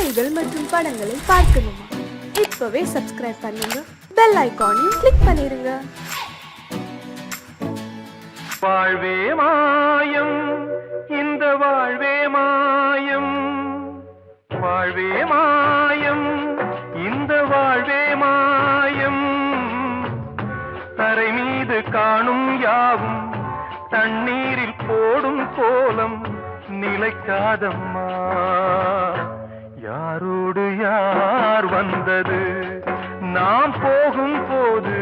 காணொளிகள் மற்றும் படங்களை பார்க்கணுமா? இப்பவே சப்ஸ்கிரைப் பண்ணுங்க, பெல் ஐகானையும் கிளிக் பண்ணிருங்க. வாழ்வே மாயம், இந்த வாழ்வே மாயம், வாழ்வே மாயம், இந்த வாழ்வே மாயம். தரை மீது காணும் யாவும் தண்ணீரில் போடும் கோலம் நிலைக்காதம்மா. யாரோடு யார் வந்தது நாம் போகும் போது,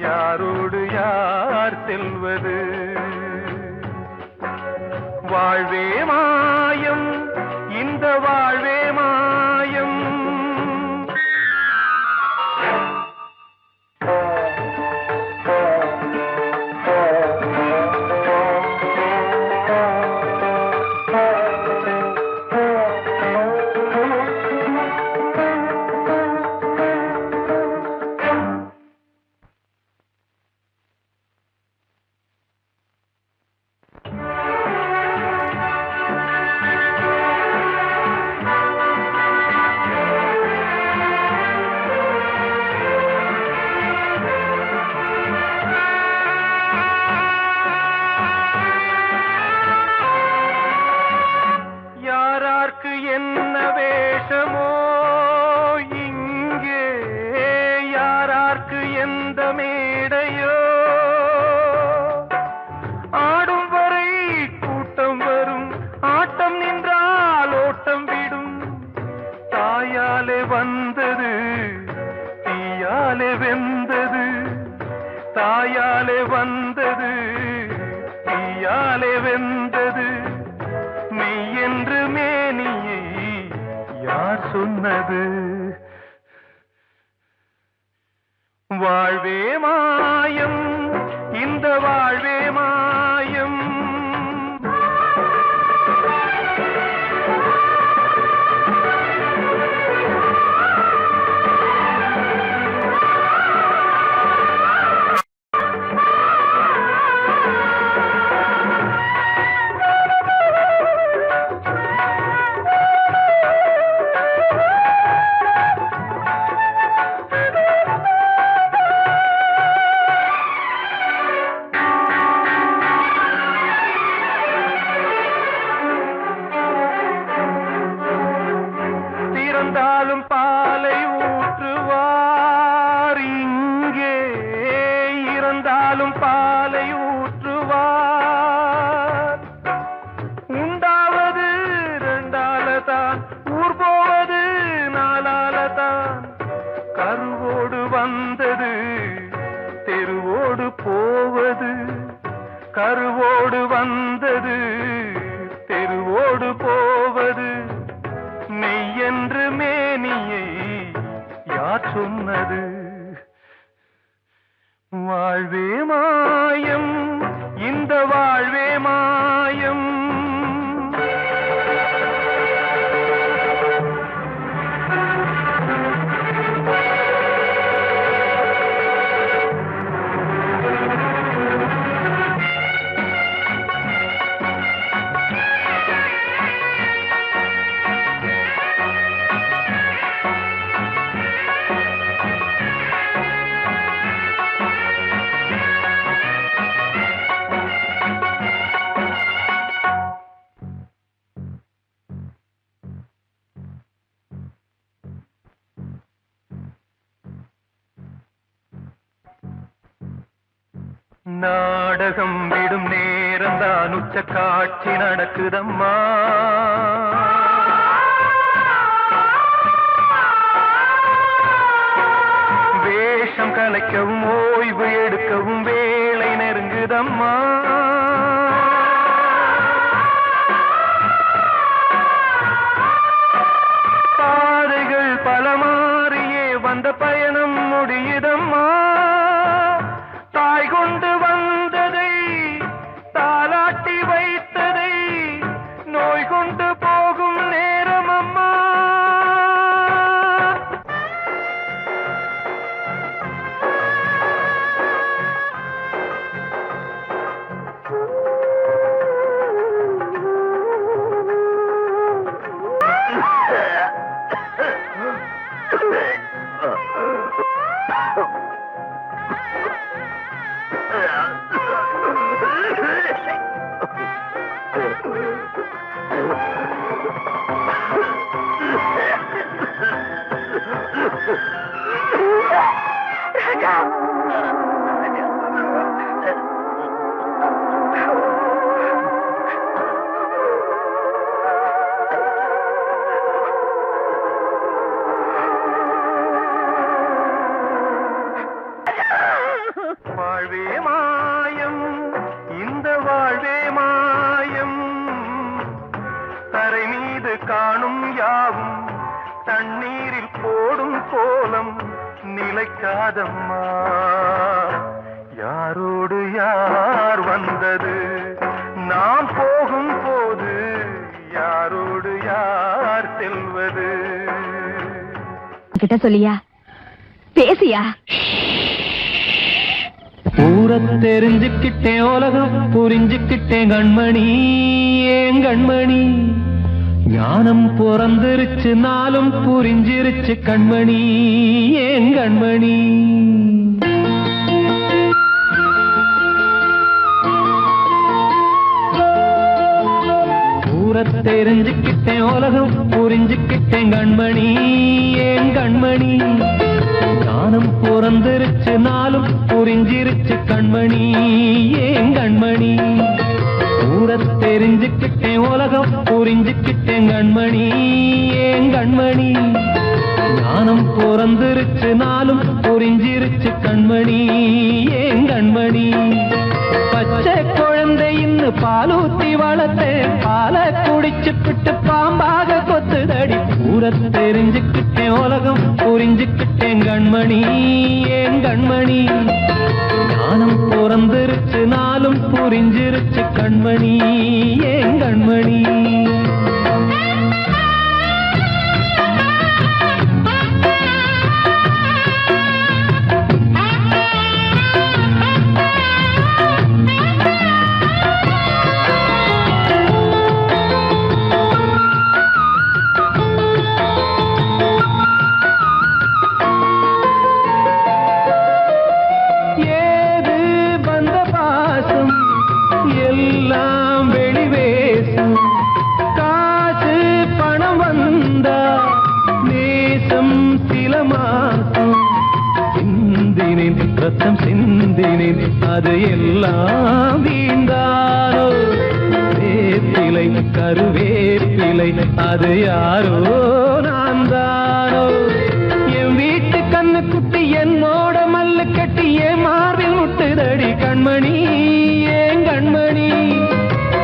யாரோடு யார் செல்வது? வாழ்வே மாயம், இந்த வாழ்வே மாயம். என்ன வேஷமோ இங்கே, யாரார்க்கு எந்த மேடையோ, ஆடும் வரை கூட்டம் வரும், ஆட்டம் நின்றால் ஓட்டம் விடும். தாயாலே வந்தது தீயாலே வெந்தது, தாயாலே வந்தது தீயாலே வெந்தது. மெய் என்று மேனியை யார் சொன்னது? வாழ்வே மாயம், இந்த வாழ்வே மாயம். இருந்தாலும் பாலை ஊற்றுவார் இங்கே, இருந்தாலும் பாலை ஊற்றுவார். உண்டாவது ரெண்டாலதான், ஊர் போவது நாலாலதான். கருவோடு வந்தது தெருவோடு போவது, கருவோடு வந்தது தெருவோடு போவது. மெய் என்று மேனியை யார் சொன்னது? வாழ்வே மாயம், இந்த வாழ்வே மாயம். நாடகம் விடும் நேரம்தான் உச்ச காட்சி நடக்குதம்மா. வேஷம் கலைக்கவும் ஓய்வு எடுக்கவும் வேளை நெருங்குதம்மா. பாதைகள் பல மாறியே வந்த பயணம் முடியுதம்மா. தாய் கொண்டு வந்ததை தாலாட்டி வைத்ததை நோய் கொண்டு போகும் நிலைக்காதம்மா. யாரோடு யார் வந்தது நாம் போகும் போது, யாரோடு யார் செல்வது? கிட்ட சொல்லியா பேசியா? ஊரை தெரிஞ்சுக்கிட்டேன், உலகம் புரிஞ்சுக்கிட்டேன் கண்மணி, ஏன் கண்மணி. ஞானம் பிறந்திருச்சு, நாளும் புரிஞ்சிருச்சு கண்மணி, ஏன் கண்மணி. ஊரை தெரிஞ்சுக்கிட்டேன், உலகம் புரிஞ்சுக்கிட்டேன் கண்மணி, ஏன் கண்மணி. ஞானம் பிறந்திருச்சு, நாளும் புரிஞ்சிருச்சு கண்மணி, ஏன் கண்மணி. ஊரை தெரிஞ்சுக்கிட்டேன், உலகம் புரிஞ்சுக்கிட்டேன் கண்மணி, ஏன் கண்மணி. ஞானம் பிறந்திருச்சு, நாளும் புரிஞ்சிருச்சு கண்மணி, ஏன் கண்மணி. பச்சை குழந்தை இன்னும் பாலூத்தி வளர்த்தேன், பாலை குடிச்சுப்பிட்டு பாம்பாக கொத்துதடி. ஊரை தெரிஞ்சுக்கிட்டேன், உலகம் புரிஞ்சுக்கிட்டேன் கண்மணி, ஏன் கண்மணி. ஞானம் பிறந்திருச்சு, நாளும் புரிஞ்சிருச்சு கண்மணி, ஏன் கண்மணி. எல்லாம் வெளிவேசும், காசு பணம் வந்தா நேசம் சில மாசம். சிந்தினேன் ரத்தம் சிந்தினேன், அது எல்லாம் வீண்டானோ. வேப்பிலை கருவேப்பிலை, அது யாரோ நான் தானோ. என் வீட்டு கண்ணு குட்டி என்னோட மல்லு கட்டி என் மார்பில் முட்டுதடி கண்மணி, ஏன் கண்மணி.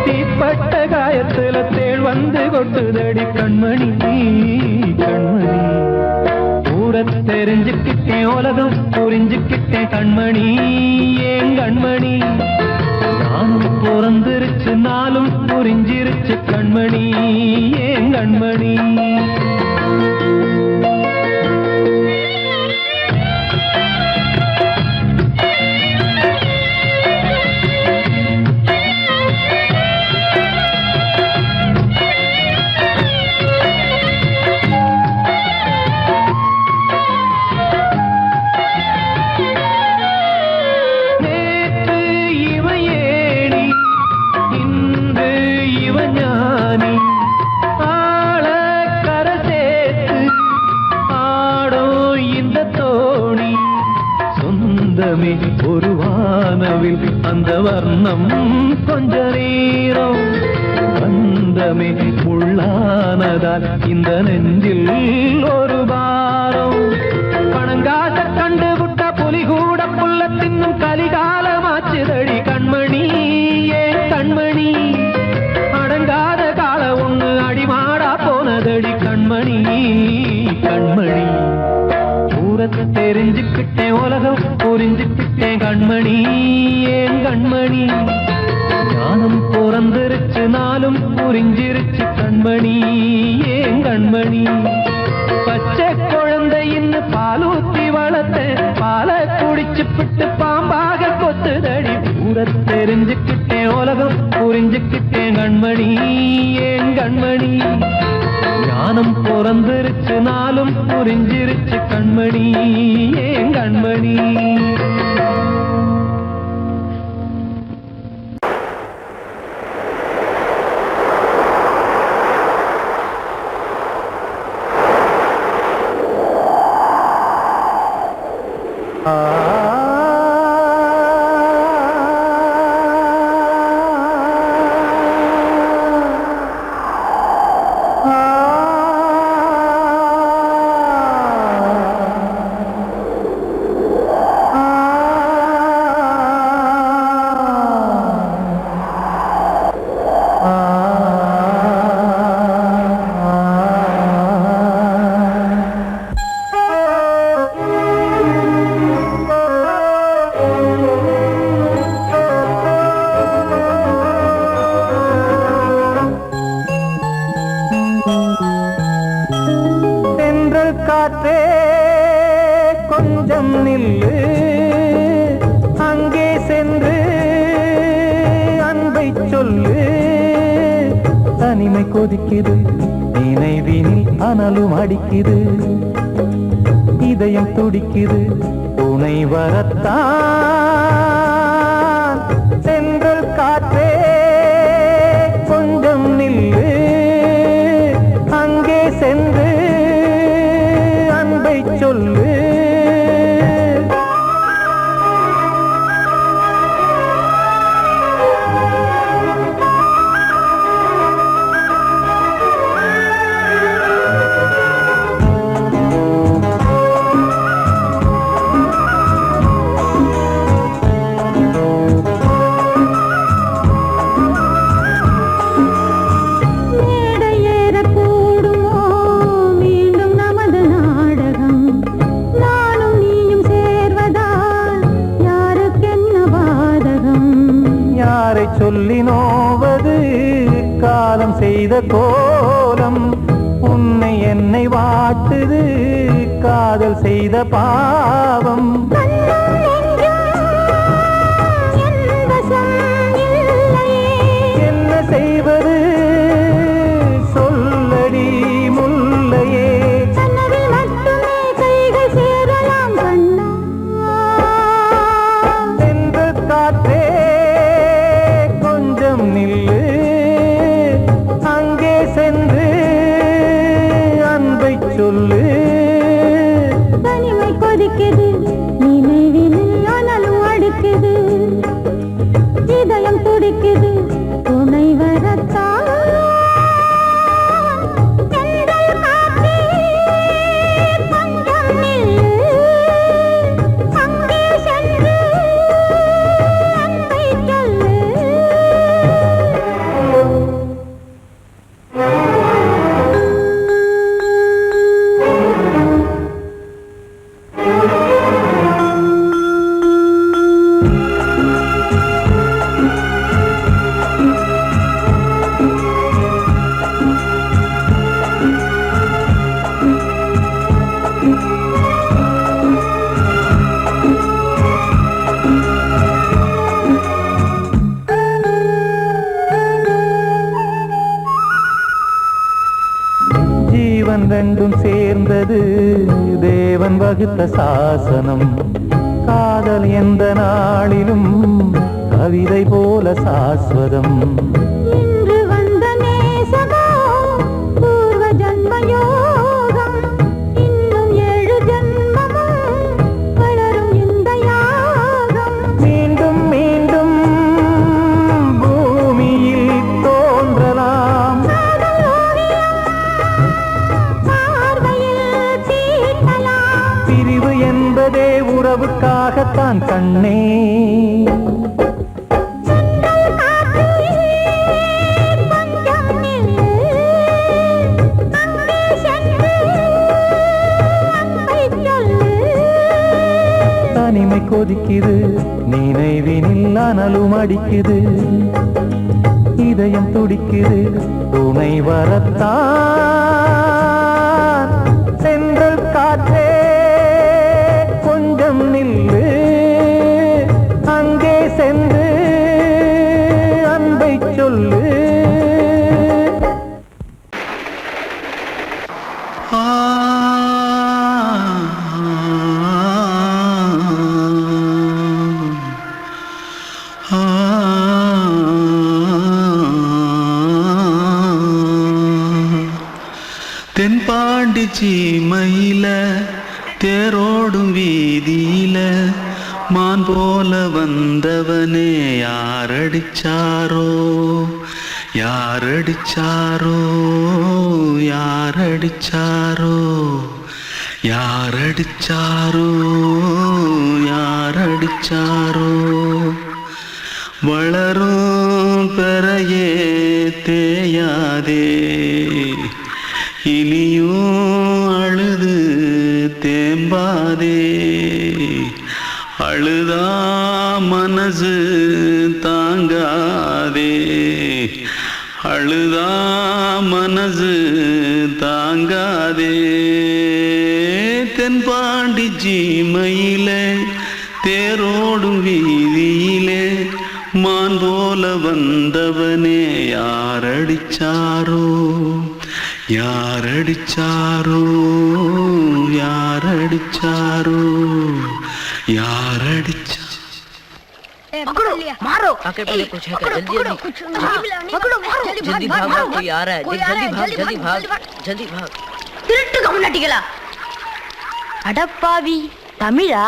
தீப்பட்ட காயத்துல தேள் வந்து கொட்டுதடி கண்மணி, கண்மணி. ஊரை தெரிஞ்சுக்கிட்டேன், உலகம் புரிஞ்சுக்கிட்டேன் கண்மணி, ஏன் கண்மணி. நானும் பிறந்திருச்சு, நாளும் புரிஞ்சிருச்சு கண்மணி, ஏன் கண்மணி. ஒரு வானவில் அந்த வர்ணம் கொஞ்ச நேரம் வந்தமே உள்ளானதால் இந்த நெஞ்சில் ஒரு பாரம். பணங்காச கண்டு விட்ட புலி கூட புல்ல தின்னும் கலிகாலமாச்சுதடி கண்மணி, ஏன் கண்மணி. அடங்காத கால ஒண்ணு அடிமாடா போனதடி கண்மணி, கண்மணி. ஊரை தெரிஞ்சுக்கிட்டேன், உலகம் புரிஞ்சுக்கிட்டேன் கண்மணி, ஏன் கண்மணி. ஞானம் பிறந்திருச்சு, நாளும் புரிஞ்சிருச்சு கண்மணி, ஏன் கண்மணி. பச்சை குழந்தை இன்னும் பாலூத்தி வளர்த்தேன், பாலை குடிச்சுப்பிட்டு பாம்பாக கொத்துதடி. ஊரை தெரிஞ்சுக்கிட்டேன், உலகம் புரிஞ்சுக்கிட்டேன் கண்மணி, ஏன் கண்மணி. ஞானம் பிறந்திருச்சு, நாளும் புரிஞ்சிருச்சு கண்மணி, ஏன் கண்மணி. தென்றல் காற்றே கொஞ்சம் நில்லு, அங்கே சென்று அன்பை சொல்லு. தனிமை கொதிக்குது, நினைவினில் அனலும் அடிக்குது, இதயம் துடிக்குது, துணை வரத்தான். தென்றல் காற்றே கொஞ்சம் நில்லு, அங்கே சென்று அன்பை சொல்லு. சொல்லி நோவது காலம் செய்த கோலம், உன்னை என்னை வாட்டுது காதல் செய்த பாவம். என்ன செய்வது சொல்லடி முல்லையே, சென்று காற்றே நில்லு, அங்கே சென்று அன்பை சொல்லு. தனிமை கொதிக்குது, நினைவினில் அனலும் அடிக்குது, இதயம் துடிக்குது, துணை வரத்தான். தென்றல் காற்றே கொஞ்சம் நில்லு, அங்கே சென்று அன்பை சொல்லு. ஜீவன் ரெண்டும் சேர்ந்தது தேவன் வகுத்த சாசனம், காதல் எந்த நாளிலும் கவிதை போல சாஸ்வதம். இன்று வந்த நேசமோ பூர்வ ஜன்ம யோகம், இன்னும் 7 ஜன்மமும் வளரும் இந்த யாகம். மீண்டும் மீண்டும் பூமியில் தோன்றலாம், பிரிவு என்பதே உறவுக்காகத்தான் கண்ணே. தனிமை கொதிக்குது, நினைவினில் அனலும் அடிக்குது, இதயம் துடிக்குது, துணை வரத்தான். தென்றல் காற்றே கொஞ்சம் நில்லு, அங்கே சென்று அன்பை சொல்லு. தென்பாண்டி சீமையில தேரோடும் வீதியில மான் போல வந்தவனே யாரடிச்சாரோ யாரடிச்சாரோ யாரடிச்சாரோ யாரடிச்சாரோ யாரடிச்சாரோ. வளரும் பெறையே தேயாதே, இனியும் அழுது தேம்பாதே, அழுதா மனசு தாங்காதே, அழுதா மனசு தாங்காதே. தென்பாண்டி ஜீமையிலே தேரோடும் வீதியிலே மான் போல வந்தவனே யாரடிச்சாரோ யாரடிச்சாரோ யாரடிச்சாரோ யாரடிச்சா पकड़ो मारो आके पहले कुछ है क्या जल्दी पकड़ो मारो जल्दी भाग भाग कोई आ रहा है जल्दी भाग जल्दी भाग திருட்டு கம்முனட்டிகளா அடப்பாவி தமிழா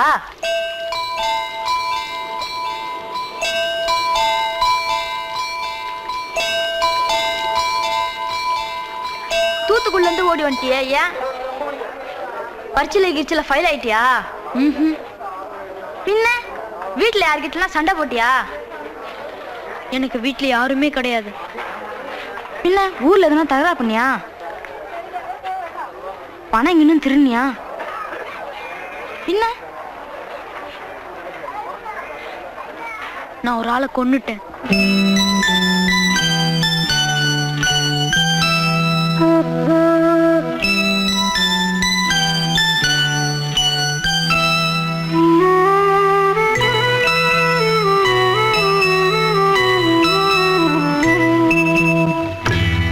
தூத்துக்குள்ள இருந்து ஓடி வந்துட்டியா ஏன் பரிச்சையில கிரிச்சில ஃபைல் ஆயிட்டியா பின்ன வீட்டுல யார்கிட்டலாம் சண்டை போட்டியா எனக்கு வீட்டுல யாருமே கிடையாது பின்ன ஊர்ல எதுனா தகரா பண்ணியா பணம் இன்னும் திருநியா பின்ன நான் ஒரு ஆளை கொன்னுட்டேன்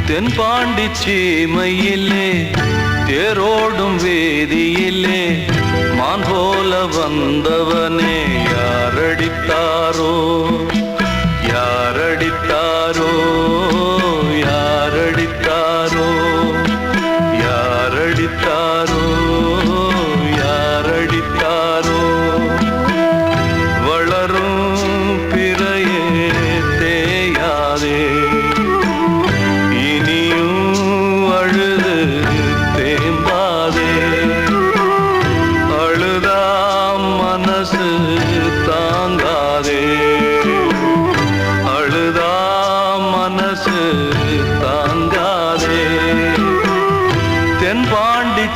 தென்பாண்டி சீமையிலே தேரோடும் வேதியிலே மான் போல வந்தவனே யாரடித்தாரோ யாரடித்தாரோ யாரடித்தாரோ யாரடித்தாரோ யாரடித்தாரோ வளரும் பிறையே தேயாதே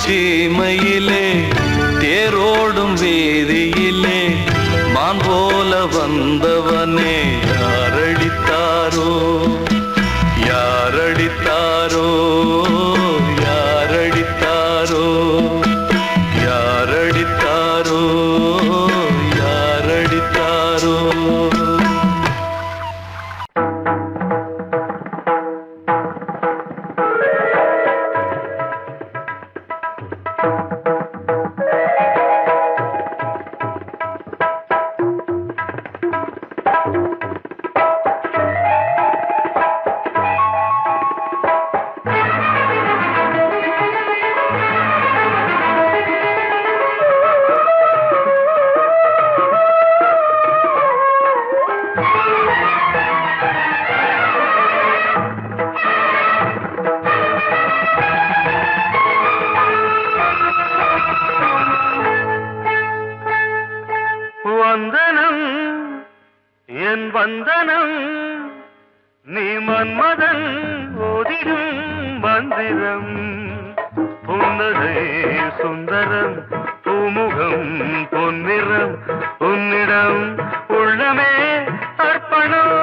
சீமையிலே தேரோடும் வேதியிலே மான் போல வந்தவனே யாரடித்தாரோ யாரடித்தாரோ யாரடித்தாரோ யாரடித்தாரோ யாரடித்தாரோ வந்தனம் என் வந்தனம் நீ மன்மதன் ஓதிடும் மந்திரம் புன்னகை சுந்தரம் பூமுகம் பொன்னிறம் உன்னிடம் உள்ளமே அர்ப்பணம்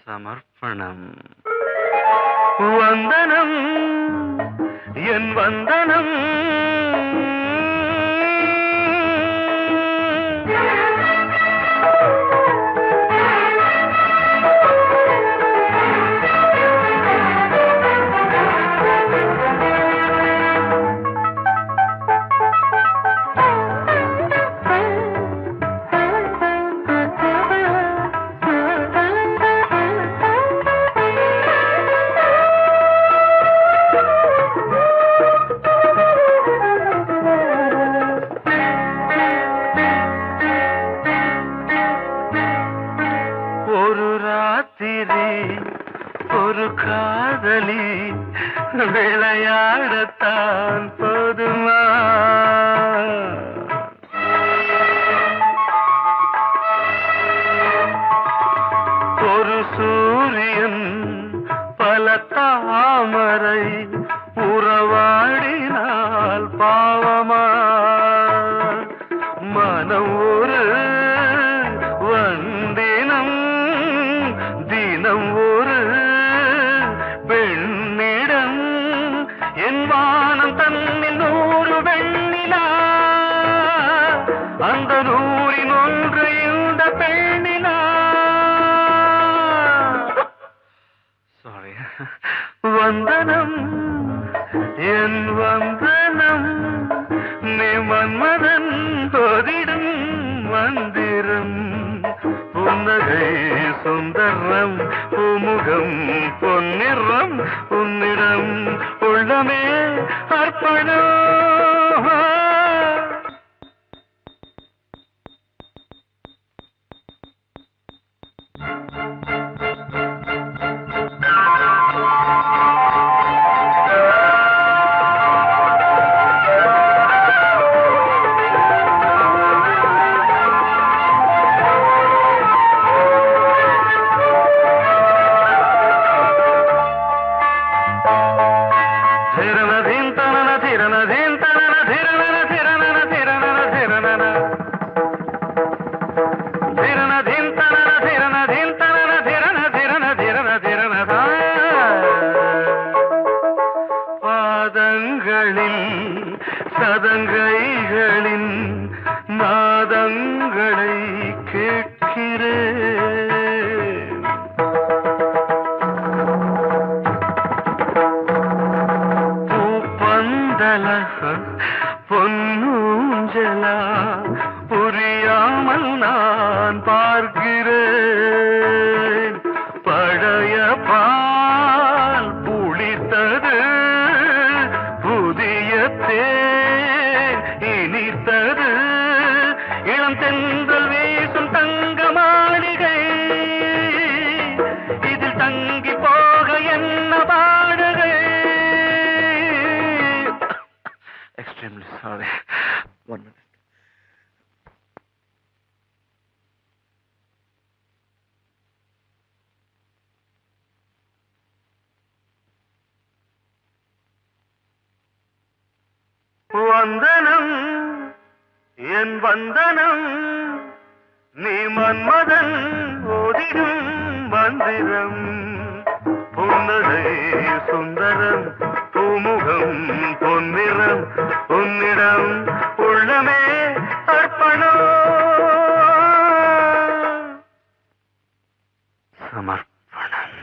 சமர்ப்பணம் வந்தனம் என் வந்தனம் ஒரு காதலி விளையாடத்தான் போதுமா ஒரு சூரியன் பல தாமரை உறவாடினால் பாவமா மனம் ஒரு வந்தினம் தினம் ஒரு பெண்ணிடம் என் வானம் அந்த நூறின் ஒன்று இந்த பெண்ணினா சாரி வந்தனம் என் வந்தனம் நீ மன்மதன் போதிடும் மந்திரம் புன்னகை சுந்தரம் பூமுகம் பொன்னிறம் உன்னிடம் உள்ளமே அர்ப்பணம் சதங்கைகளின் நாதங்களை கேட்கிறேன் பூப்பந்தல பொன்னூஞ்சலா புரியாமல் நான் பார்க்கிறேன் பழைய பால் புளித்தது புதிய தேன் இனித்தது இளம் தென்றல் வீசும் தங்க மாளிகை இதில் தங்கி போக என்ன பாடுகை எக்ஸ்ட்ரீம்லி சாரி 1 minute வந்தனம் என் வந்தனம் நீ மன்மதன் ஓதிடும் மந்திரம் புன்னகை சுந்தரம் பூமுகம் பொன்னிறம் உன்னிடம் உள்ளமே அர்ப்பணம் சமர்ப்பணம்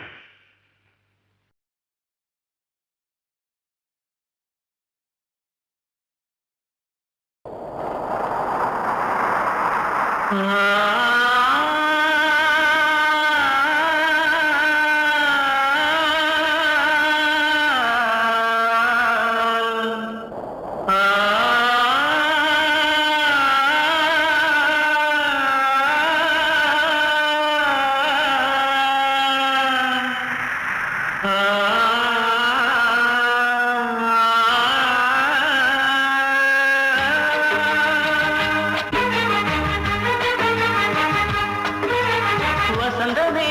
வசந்தமே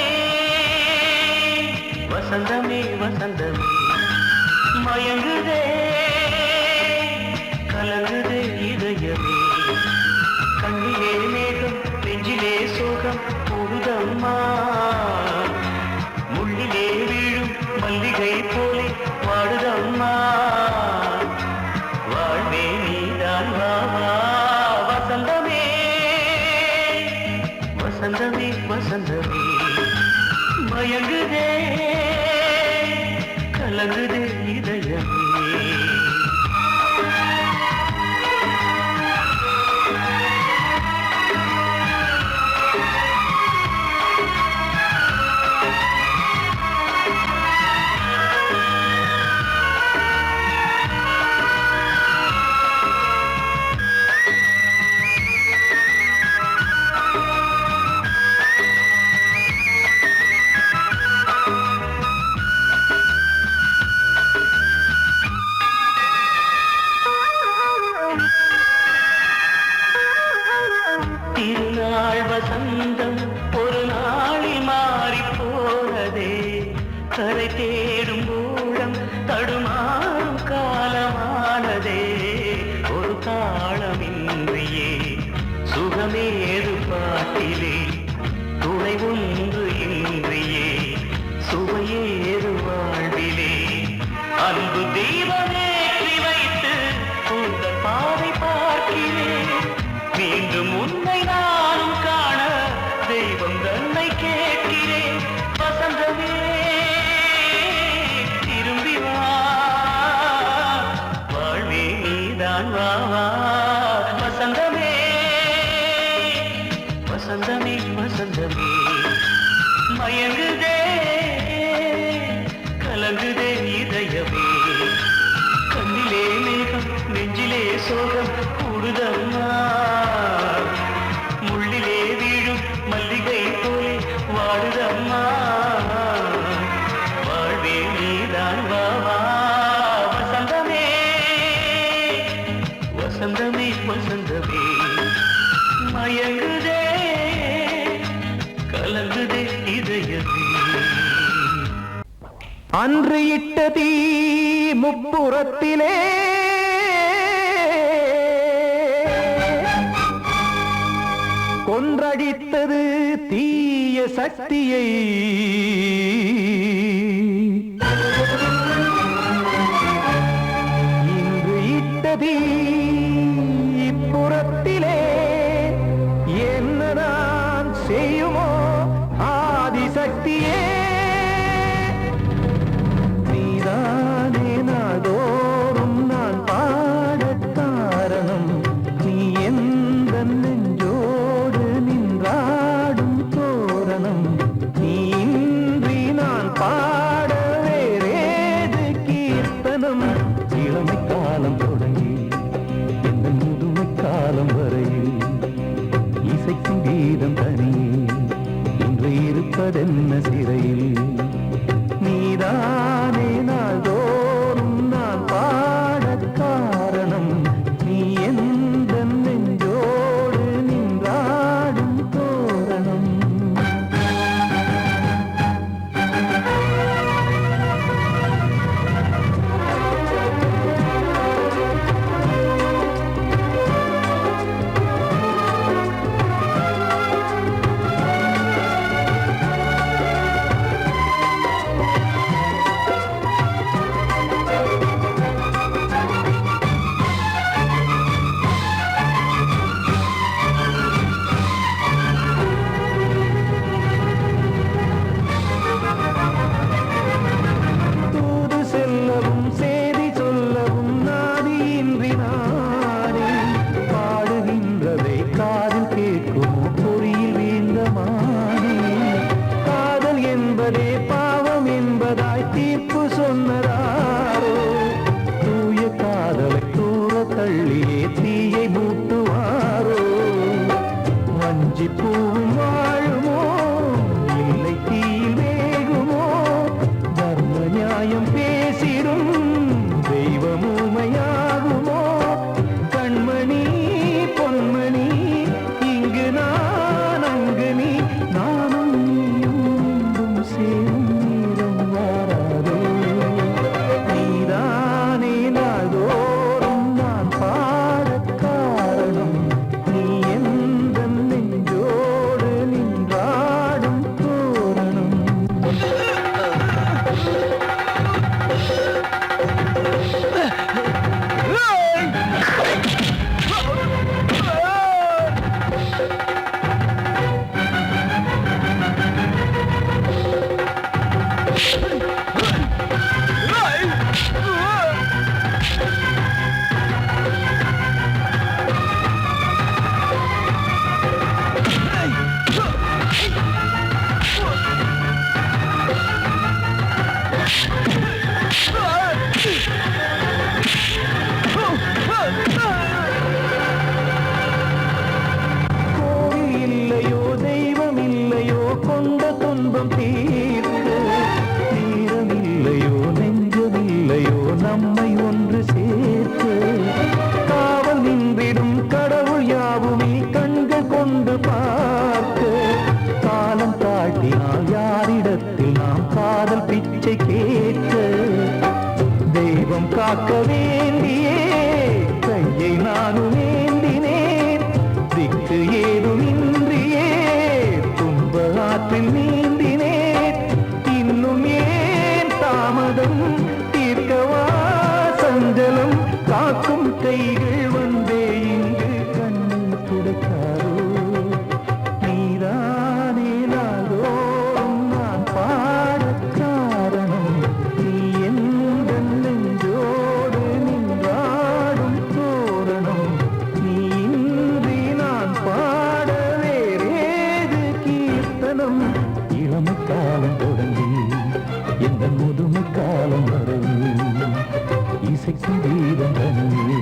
வசந்தமே வசந்தமே மயங்குதே கலங்குதே இதயமே கண்ணிலே மேகம் நெஞ்சிலே சோகம் பொழுதம்மா முள்ளிலே வீழும் மல்லிகை போலே வாடுதம்மா வாழ்வே நீதான் வாவா வசந்தமே வசந்தமே வசந்தமே மயங்குதே கலங்குதே இதயமே திருநாள் வசந்தம் ஒரு நாளில் மாறி போனதே கரை தேடும் ஊழம் தடுமாறும் காலமானதே ஒரு தாளமின்றியே சுகமேது பாட்டிலே துணை ஒன்று இன்றியே சுவையேறு வாழ்விலே அன்பு தீபமேற்றி வைத்து உங்கள் பாதை பார்க்கிறேன் மீண்டும் வசந்தமே வசந்தமே மயங்குதே கலங்குதே இதயமே. அன்று இட்ட தீ முப்புறத்திலே கொன்றடித்தது தீய சக்தியை. இன்று இட்ட தீ இப்புறத்திலே என்ன நான் செய்யுமோ ஆதிசக்தியே. நீதானே நாடோறும் நான் பாடக் காரணம். நீ எந்த நெஞ்சோடு நின்றாடும் தோரணம். நீ இன்றி நான் பாட வேறேது கீர்த்தனம். இளமை காலம் தொடங்கி எந்த முதுமை காலம் வரையில் இசைக்கும் கீதம் தனியே இன்று இருப்பதென்ன சிறையில். நீதானே நாள்தோறும் நான் பாடக் காரணம். நீ எந்த நெஞ்சோடு நின்றாடும் தோரணம். தூது செல்லவும் சேதி சொல்லவும் நாதியின்றி நானே பாடுகின்றதை காதில் கேட்குமோ பொறியில் வீழ்ந்த மானே. காதல் என்பதே பாவம் என்பதாய் தீர்ப்பு சொன்னதாரோ. தூய காதலை தூர தள்ளியே தீயை மூட்டுவாரோ. வஞ்சி பூவும் வாழுமோ இல்லை தீயில் வேகுமோ. தர்ம நியாயம் பேசிடும் தெய்வமூமையாகுமோ. கண்மணி பொன்மணி இங்கு நான் அங்கு நீ நானும் நீயும் மீண்டும் சேரும் நேரம் வாராதோ. நீதானே நாள்தோறும் நான் பாடக் காரணம். நீ எந்த நெஞ்சோடு நின்றாடும் தோரணம். கோவில் இல்லையோ தெய்வம் இல்லையோ கொண்ட துன்பம் தீர்க்க. தீரம் இல்லையோ நெஞ்சம் இல்லையோ நம்மை ஒன்று சேர்க்க. காவல் நின்றிடும் கடவுள் யாவுமே கண்கள் கொண்டு பார்க்க. காலம் தாட்டினால் யாரிடத்தில் நாம் காதல் பிச்சை கேட்க. தெய்வம் காக்க வேண்டியே கையை நானும் ஏந்தினேன். திக்கு ஏதுமின்றியே துன்ப ஆற்றில் நீந்தினேன். இன்னும் ஏன் தாமதம் தீர்க்கவா சஞ்சலம். காக்கும் கைகள் வந்தே இங்கு கண்ணீர் துடைக்காரோ. நீதானே நாள்தோறும் நான் பாடக் காரணம். நீ எந்த நெஞ்சோடு நின்றாடும் தோரணம். நீ இன்றி நான் பாட வேறேது கீர்த்தனம். இளமை காலம் தொடங்கி எந்த முதுமை காலம் வரையில் இசைக்கும் கீதம் தனியே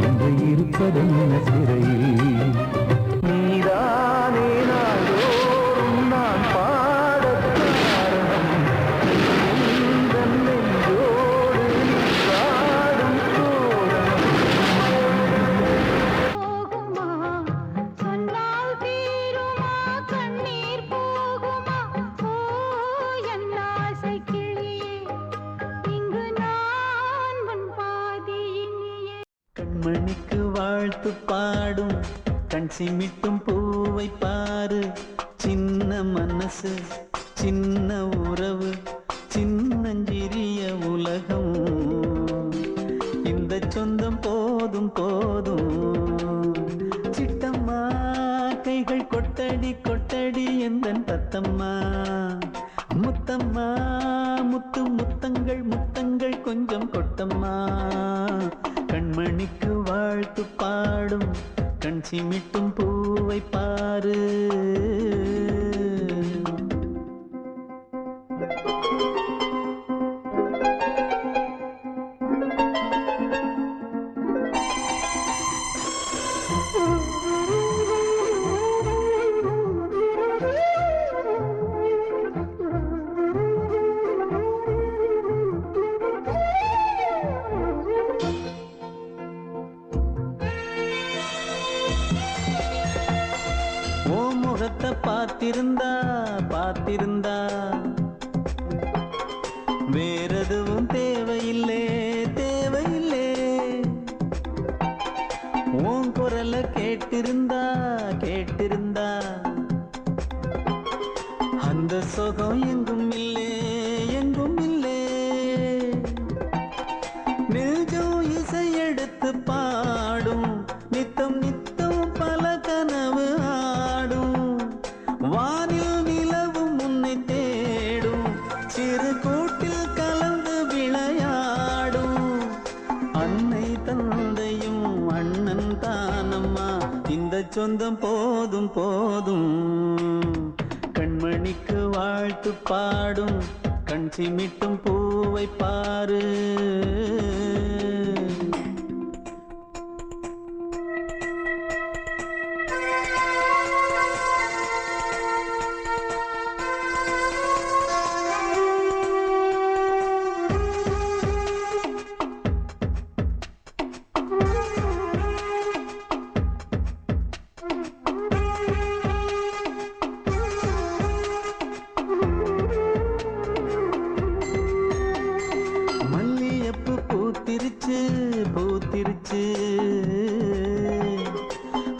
என்று இருப்பதென்ன சிறையில். நீதானே நாள்தோறும் நான் பாடக் காரணம். எந்த நெஞ்சோடு நின்றாடும் தோரணம். கண்மணிக்கு வாழ்த்து பாடும் கண் சிமிட்டும் பூவை பாரு. சின்ன மனசு சின்ன உறவு சின்னஞ்சிறிய உலகம். இந்த சொந்தம் போதும் போதும். சிட்டம்மா கைகள் கொட்டடி கொட்டடி எந்தன் தத்தம்மா. முத்தம்மா முத்து முத்தங்கள் முத்தங்கள் கொஞ்சம் கொட்டம்மா. கண்மணிக்கு வாழ்த்து பாடும் கண் சிமிட்டும் பூவை பாரு. முகத்தை பார்த்திருந்தா பார்த்திருந்தா வேறெதுவும் தேவையில்லை தேவையில்லை. உன் குரலை கேட்டிருந்தா கேட்டிருந்தா அந்த சுகம் எங்கும் இல்லை எங்கும் இல்லை. நெஞ்சம் இசை எடுத்து பாடும் நித்தம் நித்தம் பல கனவு ஆடும். வானில் நிலவும் உன்னை தேடும் சிறு கூட்டில் கலந்து விளையாடும். அன்னை தந்தையும் அண்ணன் தானம்மா இந்த சொந்தம் போதும் போதும். கண்மணிக்கு வாழ்த்து பாடும் கண் சிமிட்டும் பூவை பாரு. பூத்திருச்சு பூத்திருச்சு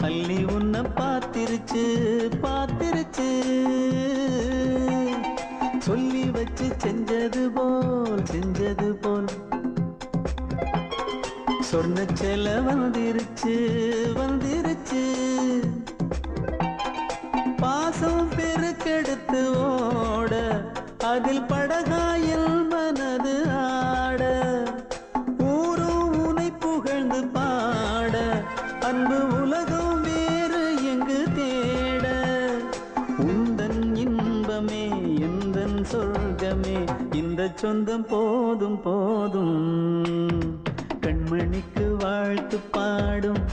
அள்ளி உன்னை பார்த்திருச்சு பார்த்திருச்சு. சொல்லி வச்சு செஞ்சது போல் சொன்ன செல வந்துருச்சு வந்துருச்சு. பாசம் பெருக்கெடுத்து ஓட அதில் படகாயில் மனது ஆட. ஊரும் உனை புகழ்ந்து பாட அன்பு உலகம் வேறு எங்கு தேட. உந்தன் இன்பமே எந்தன் சொர்க்கமே இந்த சொந்தம் போதும் போதும். கண்மணிக்கு வாழ்த்து பாடும்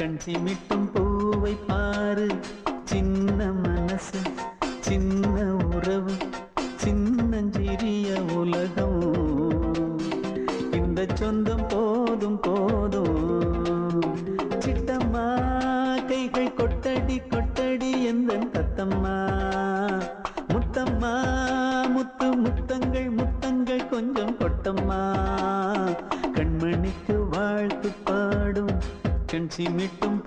கண் சிமிட்டும் பூவை பாரு. சின்ன மனசு சின்ன உறவு சின்னஞ்சிறிய உலகம். இந்த சொந்தம் போதும் போதும். சிட்டம்மா கைகள் கொட்டடி கொட்டடி எந்தன் தத்தம்மா. முத்தம்மா முத்து முத்தங்கள் முத்தங்கள் கொஞ்சம் கொட்டம்மா. கண்மணிக்கு வாழ்த்து பாடும் கண் சிமிட்டும்